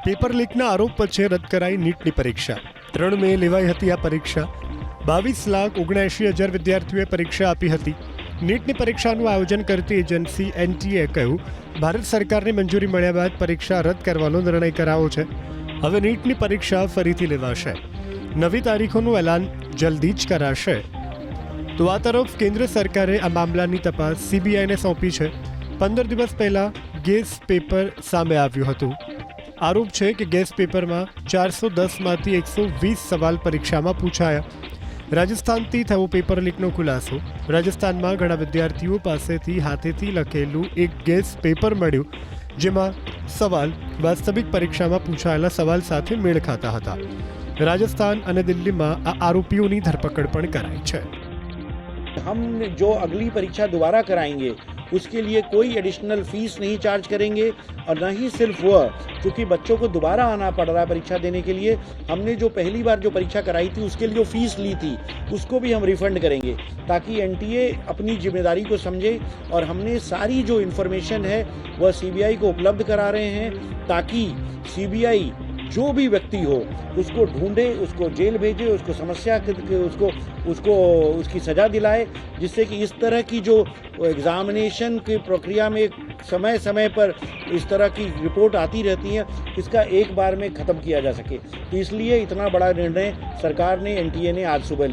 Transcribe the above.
Paper લીકના આરોપ પછી રદ કરાઈ નીટની પરીક્ષા 3 મે લેવાઈ હતી આ પરીક્ષા 22,79,000 વિદ્યાર્થીઓએ પરીક્ષા આપી હતી નીટની પરીક્ષાનું આયોજન કરતી એજન્સી એનટીએ કહ્યું ભારત સરકારની મંજૂરી મળ્યા બાદ પરીક્ષા રદ કરવાનો નિર્ણય કરાયો છે હવે નીટની પરીક્ષા ફરીથી લેવાશે નવી તારીખોનું એલાન જલ્દી જ કરાશે તો આ તરફ કેન્દ્ર સરકારે આ મામલાની તપાસ સીબીઆઈને સોંપી છે 15 દિવસ પહેલા ગેસ પેપર સામે આવ્યું હતું આરોપ છે કે ગેસ પેપરમાં 410માંથી 120 સવાલ પરીક્ષામાં પૂછાયા રાજસ્થાનથી થયો પેપર લીકનો ખુલાસો રાજસ્થાનમાં ઘણા વિદ્યાર્થીઓ પાસેથી હાથેથી લખેલું એક ગેસ પેપર મળ્યું જેમાં સવાલ વાસ્તવિક પરીક્ષામાં પૂછાયેલા સવાલ સાથે મેળ ખાતા હતા રાજસ્થાન અને દિલ્હીમાં આ આરોપીઓની ધરપકડ પણ કરાઈ છે हम जो अगली परीक्षा दोबारा कराएंगे उसके लिए कोई एडिशनल फीस नहीं चार्ज करेंगे और न ही सिर्फ वह, क्योंकि बच्चों को दोबारा आना पड़ रहा है परीक्षा देने के लिए। हमने जो पहली बार जो परीक्षा कराई थी उसके लिए जो फीस ली थी उसको भी हम रिफंड करेंगे ताकि एनटीए अपनी जिम्मेदारी को समझे और हमने सारी जो इन्फॉर्मेशन है वह सीबीआई को उपलब्ध करा रहे हैं ताकि सीबीआई जो भी व्यक्ति हो उसको ढूंढे, उसको जेल भेजे, उसको समस्या उसको उसकी सज़ा दिलाए, जिससे कि इस तरह की जो एग्जामिनेशन की प्रक्रिया में समय समय पर इस तरह की रिपोर्ट आती रहती है इसका एक बार में ख़त्म किया जा सके। तो इसलिए इतना बड़ा निर्णय सरकार ने एनटीए ने आज सुबह लिया।